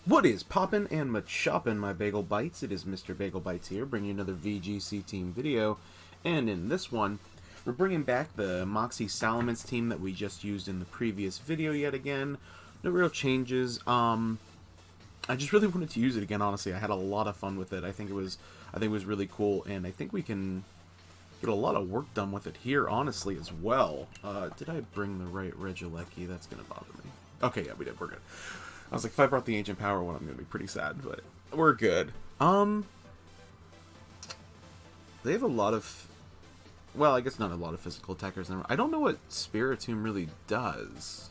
What is poppin' and machoppin', my Bagel Bites? It is Mr. Bagel Bites here, bringing you another VGC team video. And in this one, we're bringing back the Moxie Salamence team that we just used in the previous video yet again. No real changes. I just really wanted to use it again, honestly. I had a lot of fun with it. I think it was really cool, and I think we can get a lot of work done with it here, honestly, as well. Did I bring the right Regieleki? That's gonna bother me. Okay, yeah, we did. We're good. I was like, if I brought the Ancient Power one, I'm gonna be pretty sad, but we're good. They have a lot of, well, I guess not a lot of physical attackers. I don't know what Spiritomb really does.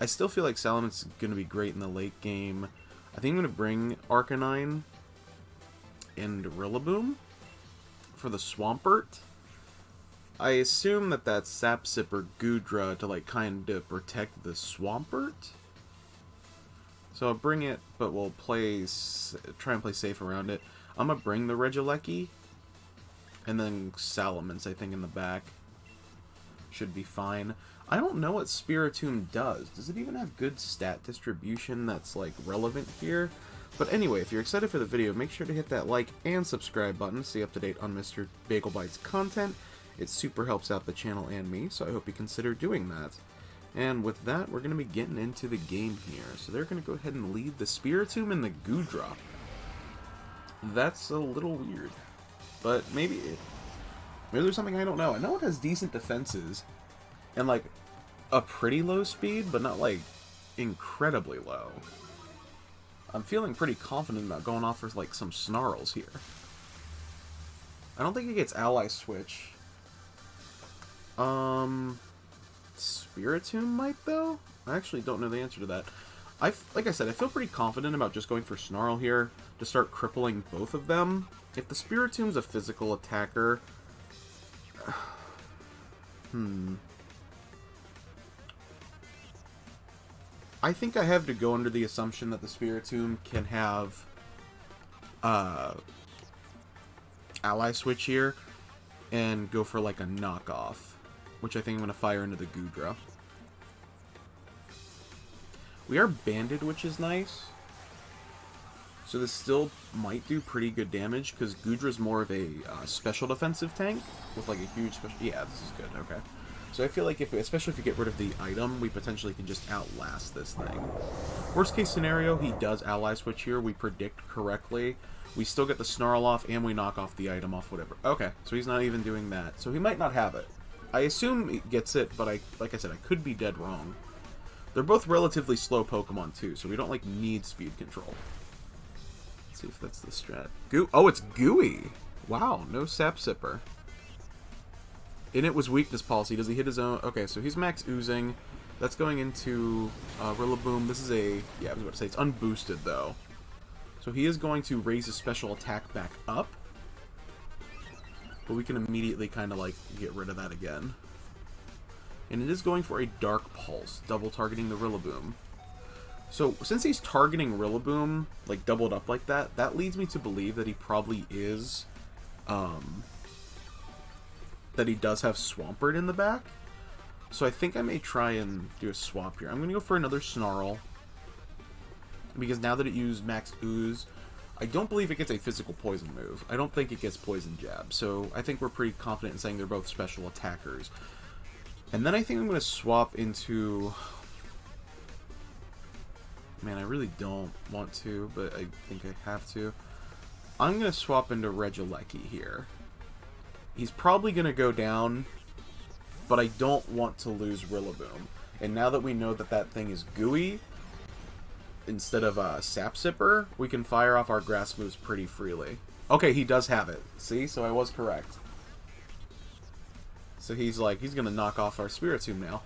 I still feel like Salamence is gonna be great in the late game. I think I'm gonna bring Arcanine and Rillaboom for the Swampert. I assume that that's Sapsip or Goodra to like kind of protect the Swampert. So I'll bring it, but we'll try and play safe around it. I'm going to bring the Regieleki, and then Salamence, I think, in the back. Should be fine. I don't know what Spiritomb does. Does it even have good stat distribution that's, like, relevant here? But anyway, if you're excited for the video, make sure to hit that like and subscribe button to stay up to date on Mr. Bagel Bites content. It super helps out the channel and me, so I hope you consider doing that. And with that, we're going to be getting into the game here. So they're going to go ahead and lead the Spiritomb and the Goodra. That's a little weird. But maybe there's something I don't know. I know it has decent defenses. And like a pretty low speed, but not like incredibly low. I'm feeling pretty confident about going off for like some snarls here. I don't think it gets Ally Switch. Spiritomb might, though? I actually don't know the answer to that. Like I said, I feel pretty confident about just going for Snarl here to start crippling both of them. If the Spiritomb's a physical attacker... I think I have to go under the assumption that the Spiritomb can have Ally Switch here and go for like a knockoff, which I think I'm going to fire into the Goodra. We are banded, which is nice. So this still might do pretty good damage, because Goodra's more of a special defensive tank, with like a huge special... Yeah, this is good, okay. So I feel like, especially if you get rid of the item, we potentially can just outlast this thing. Worst case scenario, he does Ally Switch here, we predict correctly. We still get the Snarl off, and we knock off the item off, whatever. Okay, so he's not even doing that. So he might not have it. I assume he gets it, but like I said, I could be dead wrong. They're both relatively slow Pokemon too, so we don't like need speed control. Let's see if that's the strat. Oh, it's Gooey! Wow, no Sapsipper. And it was weakness policy. Does he hit his own? Okay, so he's max oozing. That's going into Rillaboom. This is a... Yeah, I was about to say, it's unboosted though. So he is going to raise his special attack back up. But we can immediately kind of like get rid of that again. And it is going for a Dark Pulse, double targeting the Rillaboom. So since he's targeting Rillaboom, like doubled up like that, that leads me to believe that he probably is, that he does have Swampert in the back. So I think I may try and do a swap here. I'm going to go for another Snarl. Because now that it used Max Ooze, I don't believe it gets a physical poison move. I don't think it gets poison jab. So I think we're pretty confident in saying they're both special attackers. And then I think I'm going to swap into... Man, I really don't want to, but I think I have to. I'm going to swap into Regieleki here. He's probably going to go down, but I don't want to lose Rillaboom. And now that we know that that thing is gooey, instead of Sapsipper, we can fire off our grass moves pretty freely. Okay, he does have it. See? So I was correct. So he's going to knock off our Spiritomb now.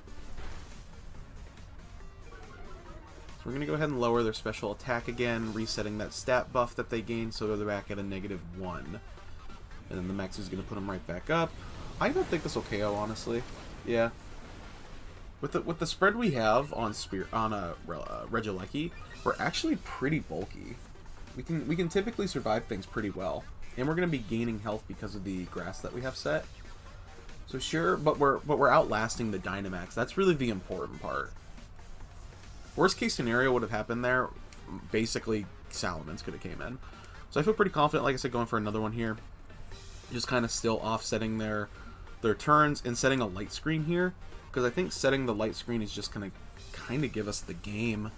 So we're going to go ahead and lower their special attack again, resetting that stat buff that they gained, so they're back at a -1. And then the Max is going to put them right back up. I don't think this will KO, honestly. Yeah. With the spread we have on Regieleki, we're actually pretty bulky. We can typically survive things pretty well, and we're going to be gaining health because of the grass that we have set. So sure, but we're outlasting the Dynamax. That's really the important part. Worst case scenario would have happened there. basically Salamence could have came in. So I feel pretty confident, like I said, going for another one here. Just kind of still offsetting their turns and setting a light screen here. Because I think setting the light screen is just going to kind of give us the game.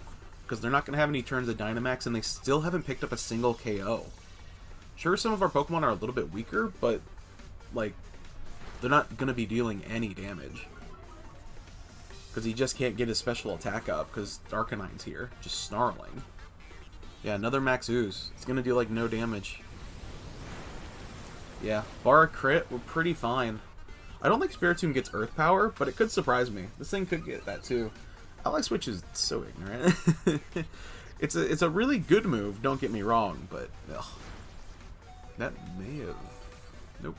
Because they're not going to have any turns of Dynamax, and they still haven't picked up a single KO. Sure, some of our Pokemon are a little bit weaker, but, like, they're not going to be dealing any damage. Because he just can't get his special attack up, because Arcanine's here, just snarling. Yeah, another Max Ooze. It's going to do, like, no damage. Yeah, bar a crit, we're pretty fine. I don't think Spiritomb gets Earth Power, but it could surprise me. This thing could get that, too. Ally Switch is so ignorant. It's a really good move, don't get me wrong, but... Ugh. That may have... Nope.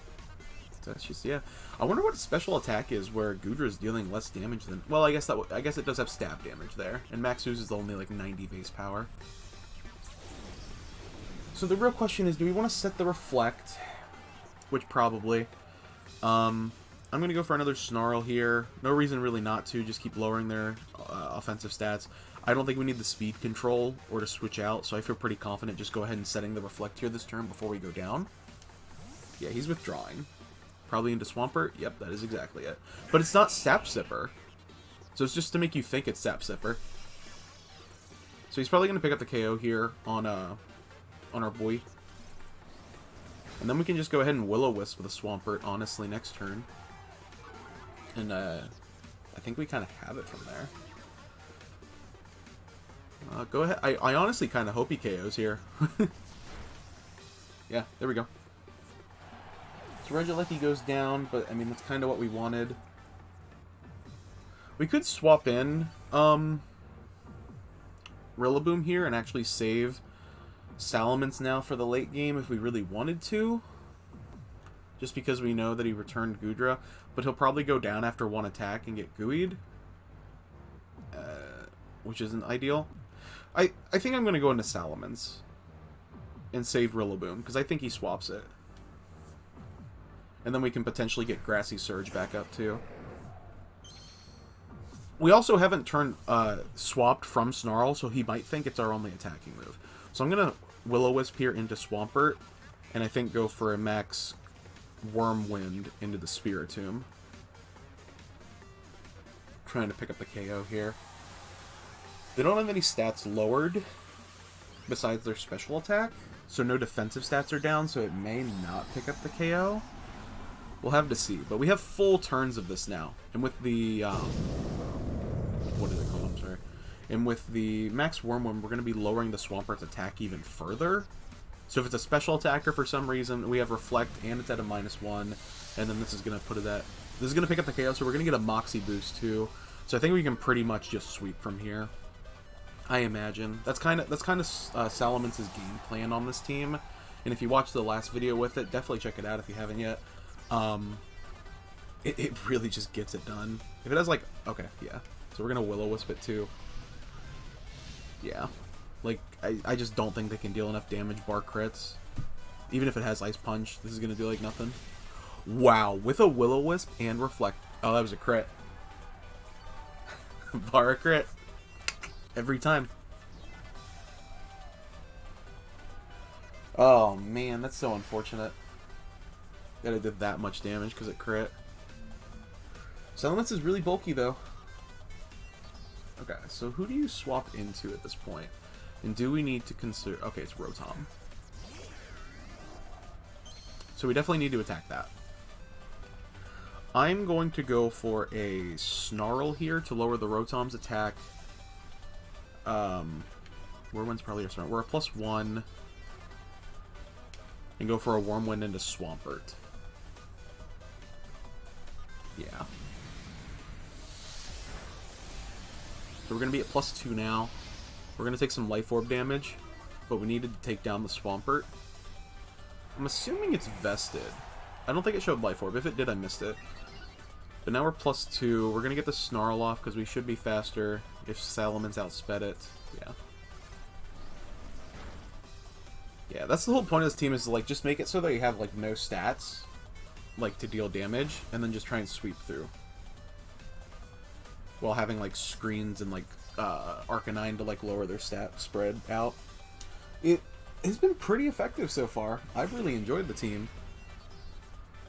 That's just, yeah. I wonder what special attack is where Goodra is dealing less damage than... Well, I guess it does have stab damage there. And Max Ooze is only like 90 base power. So the real question is, do we want to set the Reflect? Which probably. I'm going to go for another Snarl here. No reason really not to. Just keep lowering their offensive stats. I don't think we need the speed control or to switch out, so I feel pretty confident just go ahead and setting the Reflect here this turn before we go down. Yeah, he's withdrawing. Probably into Swampert? Yep, that is exactly it. But it's not Sap Sipper. So it's just to make you think it's Sap Sipper. So he's probably going to pick up the KO here on our boy. And then we can just go ahead and Will-O-Wisp with a Swampert, honestly, next turn. And I think we kind of have it from there. Go ahead. I honestly kind of hope he KOs here. Yeah, there we go. So Regieleki goes down, but I mean, that's kind of what we wanted. We could swap in Rillaboom here and actually save Salamence now for the late game if we really wanted to. Just because we know that he returned Goodra. But he'll probably go down after one attack and get gooeyed. Which isn't ideal. I think I'm going to go into Salamence and save Rillaboom, because I think he swaps it. And then we can potentially get Grassy Surge back up, too. We also haven't swapped from Snarl, so he might think it's our only attacking move. So I'm going to Will-O-Wisp here into Swampert, and I think go for a max Wormwind into the Spiritomb. Trying to pick up the KO here. They don't have any stats lowered besides their special attack, so no defensive stats are down, so it may not pick up the KO. We'll have to see, but we have full turns of this now, and with the what is it called? I'm sorry. And with the Max Wormwind, we're going to be lowering the Swampert's attack even further. So if it's a special attacker for some reason, we have Reflect and it's at a -1, and then this is going to put it at... This is going to pick up the KO, so we're going to get a Moxie boost too. So I think we can pretty much just sweep from here. I imagine. That's kind of Salamence's game plan on this team. And if you watched the last video with it, definitely check it out if you haven't yet. It really just gets it done. If it has like... Okay, yeah. So we're going to Will-O-Wisp it too. Yeah. Like, I just don't think they can deal enough damage bar crits. Even if it has Ice Punch, this is going to do like nothing. Wow, with a Will-O-Wisp and Reflect. Oh, that was a crit. Bar a crit. Every time. Oh, man, that's so unfortunate. That it did that much damage because it crit. Salamence is really bulky, though. Okay, so who do you swap into at this point? And do we need to consider... Okay, it's Rotom. So we definitely need to attack that. I'm going to go for a Snarl here to lower the Rotom's attack. Whirlwind's probably our Snarl. We're a +1. And go for a Wormwind into Swampert. Yeah. So we're going to be at +2 now. We're going to take some Life Orb damage, but we needed to take down the Swampert. I'm assuming it's vested. I don't think it showed Life Orb. If it did, I missed it. But now we're +2. We're going to get the Snarl off because we should be faster if Salamence outsped it. Yeah. Yeah, that's the whole point of this team is to, like, just make it so that you have, like, no stats, like, to deal damage, and then just try and sweep through. While having, like, screens and, like, Arcanine to like lower their stat spread out. It has been pretty effective so far. I've really enjoyed the team,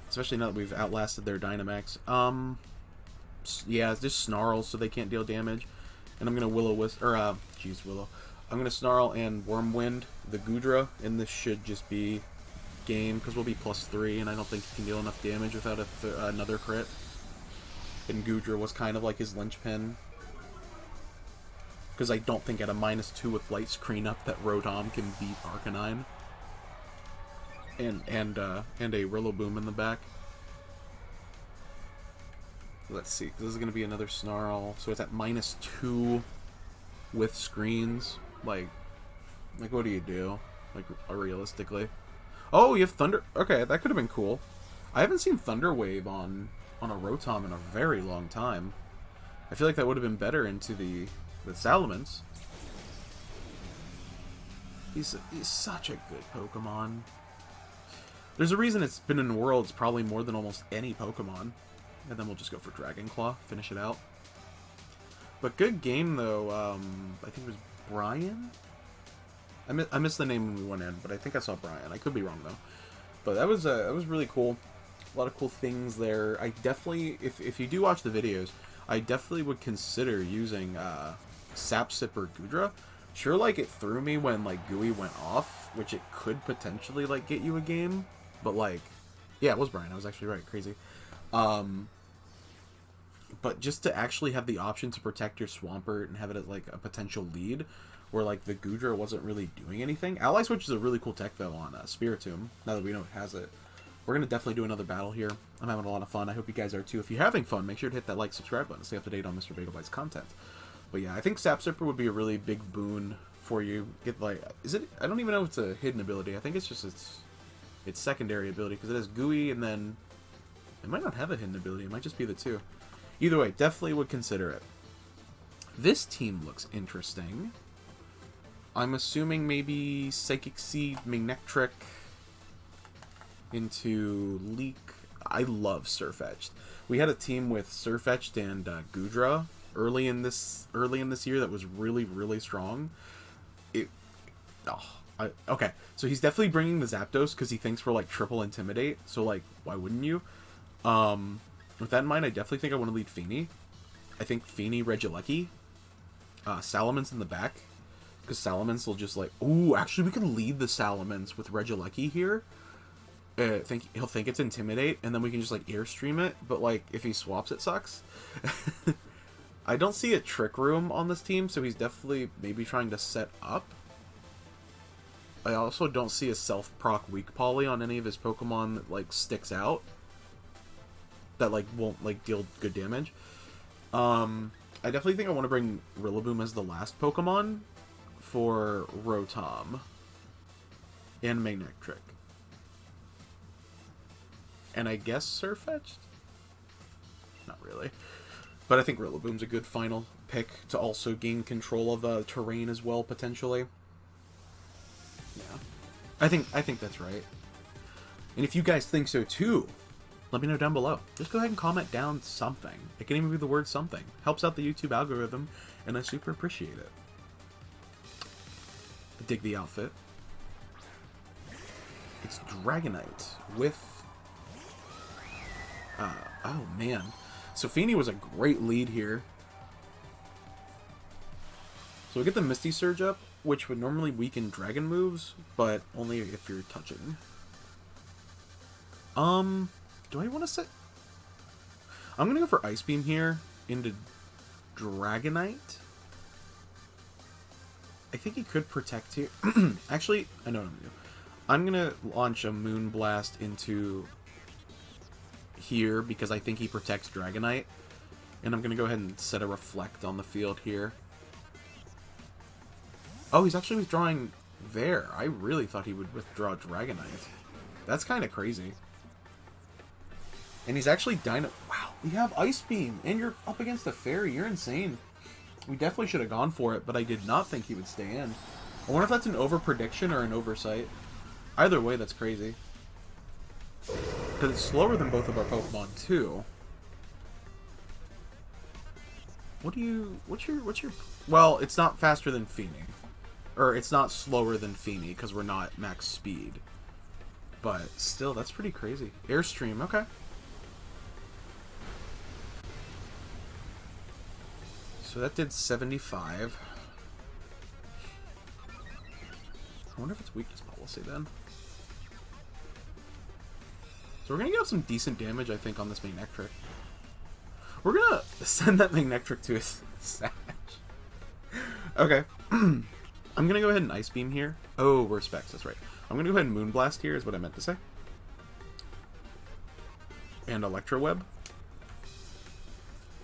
especially now that we've outlasted their Dynamax. Yeah, just Snarl so they can't deal damage, and I'm gonna Willow. I'm gonna Snarl and Wormwind the Goodra, and this should just be game because we'll be +3, and I don't think he can deal enough damage without another crit. And Goodra was kind of like his linchpin, because I don't think at a -2 with Light Screen up that Rotom can beat Arcanine. And a Rillaboom in the back. Let's see, this is going to be another Snarl, so it's at -2 with screens. Like what do you do? Like, realistically. Oh, you have Thunder. Okay, that could have been cool. I haven't seen Thunder Wave on a Rotom in a very long time. I feel like that would have been better into the Salamence. He's such a good Pokemon. There's a reason it's been in Worlds probably more than almost any Pokemon. And then we'll just go for Dragon Claw, finish it out. But good game though. I think it was Brian. I missed the name when we went in, but I think I saw Brian. I could be wrong though. But that was really cool. A lot of cool things there. I definitely, if you do watch the videos, I definitely would consider using Sap Sipper Goodra. Sure, like it threw me when like Gooey went off, which it could potentially like get you a game. But like, yeah, it was Brian. I was actually right. Crazy. But just to actually have the option to protect your Swampert and have it as like a potential lead, where like the Goodra wasn't really doing anything. Ally Switch is a really cool tech though on Spiritomb. Now that we know it has it, we're gonna definitely do another battle here. I'm having a lot of fun. I hope you guys are too. If you're having fun, make sure to hit that like, subscribe button to stay up to date on Mr. Bagelbyte's content. But yeah, I think Sap Sipper would be a really big boon for you. Get like, is it? I don't even know if it's a hidden ability. I think it's just its secondary ability because it has Gooey, and then it might not have a hidden ability. It might just be the two. Either way, definitely would consider it. This team looks interesting. I'm assuming maybe Psychic Seed, Manectric into Leak. I love Surfetched. We had a team with Surfetched and Goodra early in this year that was really strong. Okay, so he's definitely bringing the Zapdos because he thinks we're like triple Intimidate. So like, why wouldn't you? With that in mind, I definitely think I want to lead Feeny. I think Feeny, Regieleki, Salamence in the back, because Salamence will just like, ooh, actually we can lead the Salamence with Regieleki here. He'll think it's Intimidate, and then we can just like Airstream it. But like, if he swaps, it sucks. I don't see a Trick Room on this team, so he's definitely maybe trying to set up. I also don't see a self-proc Weak Poly on any of his Pokemon that like sticks out. That like won't like deal good damage. I definitely think I want to bring Rillaboom as the last Pokemon for Rotom and Manectric. And I guess Surfetched? Not really. But I think Rillaboom's a good final pick to also gain control of terrain as well, potentially. Yeah. I think that's right. And if you guys think so too, let me know down below. Just go ahead and comment down something. It can even be the word something. Helps out the YouTube algorithm, and I super appreciate it. I dig the outfit. It's Dragonite with... oh man. So Feeny was a great lead here. So we get the Misty Surge up, which would normally weaken dragon moves, but only if you're touching. Do I want to set... I'm going to go for Ice Beam here into Dragonite. I think he could protect here. Actually, I know what I'm going to do. I'm going to launch a Moon Blast into here because I think he protects Dragonite. And I'm going to go ahead and set a Reflect on the field here. Oh, he's actually withdrawing there. I really thought he would withdraw Dragonite. That's kind of crazy. And he's actually Dino... Wow, we have Ice Beam, and you're up against a Fairy. You're insane. We definitely should have gone for it, but I did not think he would stay in. I wonder if that's an over-prediction or an oversight. Either way, that's crazy. Because it's slower than both of our Pokemon, too. What's your... Well, it's not faster than Feeny. Or, it's not slower than Feeny, because we're not max speed. But, still, that's pretty crazy. Airstream, okay. So that did 75. I wonder if it's weakness policy, then. So we're going to get some decent damage, I think, on this Magnectric. We're going to send that Magnectric to his Sash. Okay. I'm going to go ahead and Ice Beam here. Oh, we're Specs, that's right. I'm going to go ahead and Moonblast here, is what I meant to say. And Electro Web.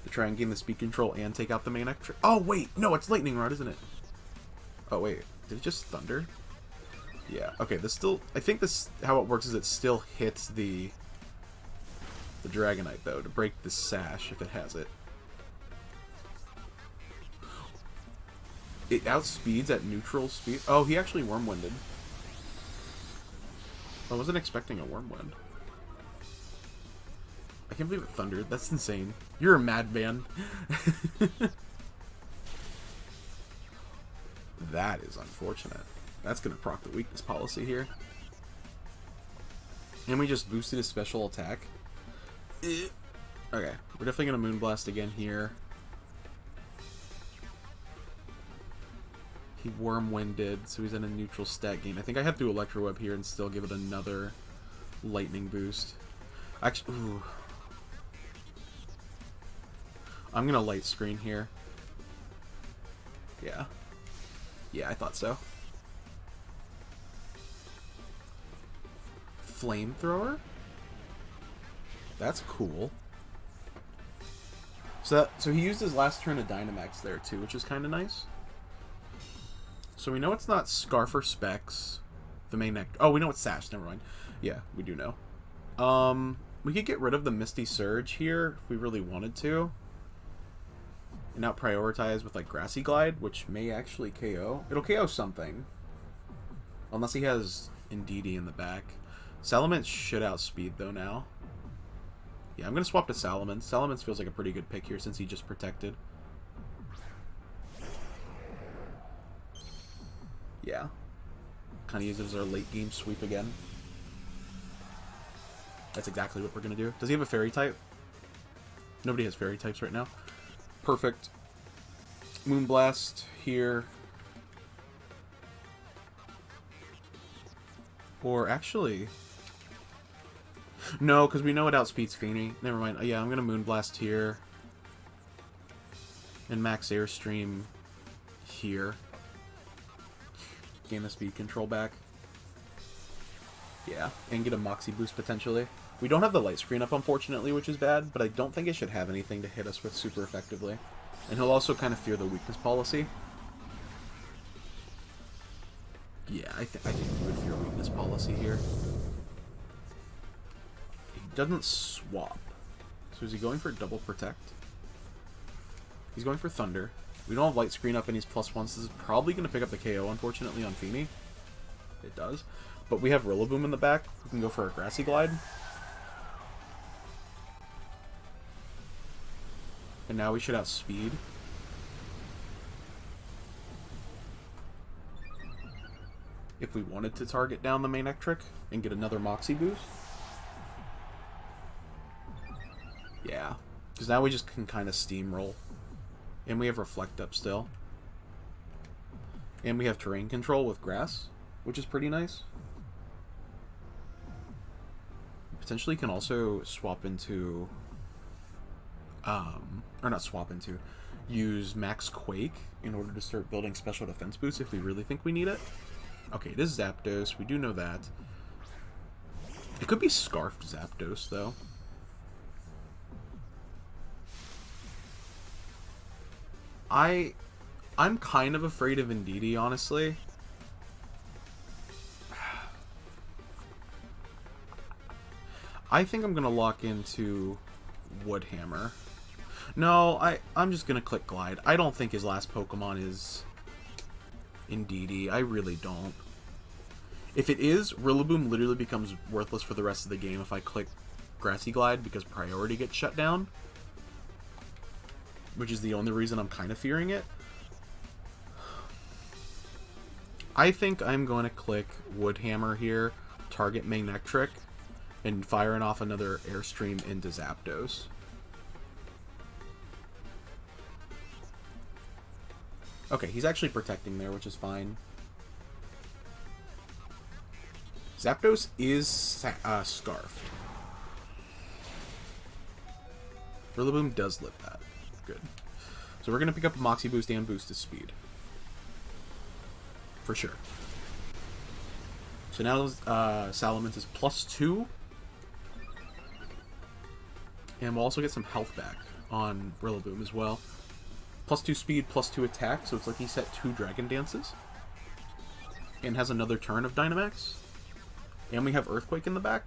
To try and gain the speed control and take out the Magnectric. Oh, wait! No, it's Lightning Rod, isn't it? Oh, wait. Did it just Thunder? Yeah, okay, this still... I think this... How it works is it still hits the Dragonite, though, to break the Sash, if it has it. It outspeeds at neutral speed. Oh, he actually Wormwinded. I wasn't expecting a Wormwind. I can't believe it thundered. That's insane. You're a madman. That is unfortunate. That's going to proc the weakness policy here. And we just boosted his special attack. Okay, we're definitely going to Moonblast again here. He Wormwinded, so he's in a neutral stat gain. I think I have to Electro Web here and still give it another lightning boost. Actually, ooh. I'm going to Light Screen here. Yeah. Yeah, I thought so. Flamethrower? That's cool. So he used his last turn of Dynamax there too, which is kind of nice. So we know it's not Scarf or Specs. The main neck. Oh, we know it's Sash. Never mind. Yeah, we do know. We could get rid of the Misty Surge here if we really wanted to. And now prioritize with like Grassy Glide, which may actually KO. It'll KO something. Unless he has Indeedee in the back. Salamence should outspeed though now. Yeah, I'm going to swap to Salamence. Salamence feels like a pretty good pick here since he just protected. Yeah. Kind of uses our late game sweep again. That's exactly what we're going to do. Does he have a Fairy type? Nobody has Fairy types right now. Perfect. Moonblast here. Or actually... No, because we know it outspeeds Feeny. Never mind. Yeah, I'm going to Moonblast here. And Max Airstream here. Gain the speed control back. Yeah, and get a Moxie boost potentially. We don't have the light screen up, unfortunately, which is bad, but I don't think it should have anything to hit us with super effectively. And he'll also kind of fear the weakness policy. Yeah, I think he would fear weakness policy here. He doesn't swap. So is he going for double protect? He's going for Thunder. We don't have light screen up and he's +1, so this is probably going to pick up the KO, unfortunately, on Feeny. It does. But we have Rillaboom in the back. We can go for a Grassy Glide. And now we should outspeed. If we wanted to target down the Magnectric and get another Moxie boost. Yeah. Because now we just can kind of steamroll. And we have Reflect up still. And we have terrain control with grass, which is pretty nice. Potentially can also swap into... or not swap into... Use Max Quake in order to start building special defense boosts if we really think we need it. Okay, it is Zapdos. We do know that. It could be Scarfed Zapdos, though. I'm kind of afraid of Indeedee, honestly. I think I'm going to lock into Woodhammer. No, I'm just going to click Glide. I don't think his last Pokemon is Indeedee. I really don't. If it is, Rillaboom literally becomes worthless for the rest of the game if I click Grassy Glide because priority gets shut down. which is the only reason I'm kind of fearing it. I think I'm going to click Woodhammer here, target Manectric, and firing off another Airstream into Zapdos. Okay, he's actually protecting there, which is fine. Zapdos is Scarfed. Rillaboom does live that. Good. So we're going to pick up a Moxie Boost and boost his speed. For sure. So now Salamence is +2. And we'll also get some health back on Rillaboom as well. +2 speed, +2 attack, so it's like he set 2 Dragon Dances. And has another turn of Dynamax. And we have Earthquake in the back.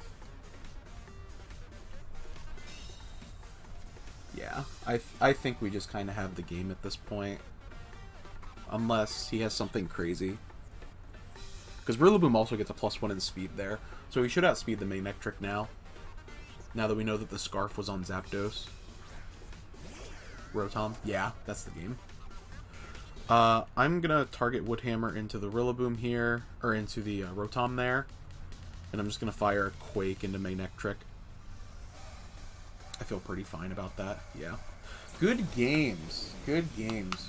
Yeah, I think we just kind of have the game at this point. Unless he has something crazy. Because Rillaboom also gets a +1 in speed there. So we should outspeed the Manectric now. Now that we know that the Scarf was on Zapdos. Rotom. Yeah, that's the game. I'm going to target Woodhammer into the Rillaboom here. Or into the Rotom there. And I'm just going to fire a Quake into Manectric. I feel pretty fine about that. Yeah. Good games. Good games.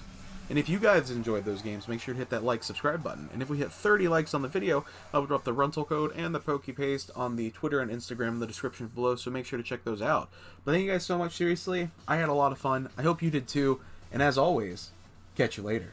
And if you guys enjoyed those games, make sure to hit that like, subscribe button. And if we hit 30 likes on the video, I will drop the rental code and the PokePaste on the Twitter and Instagram in the description below, so make sure to check those out. But thank you guys so much, seriously. I had a lot of fun. I hope you did too. And as always, catch you later.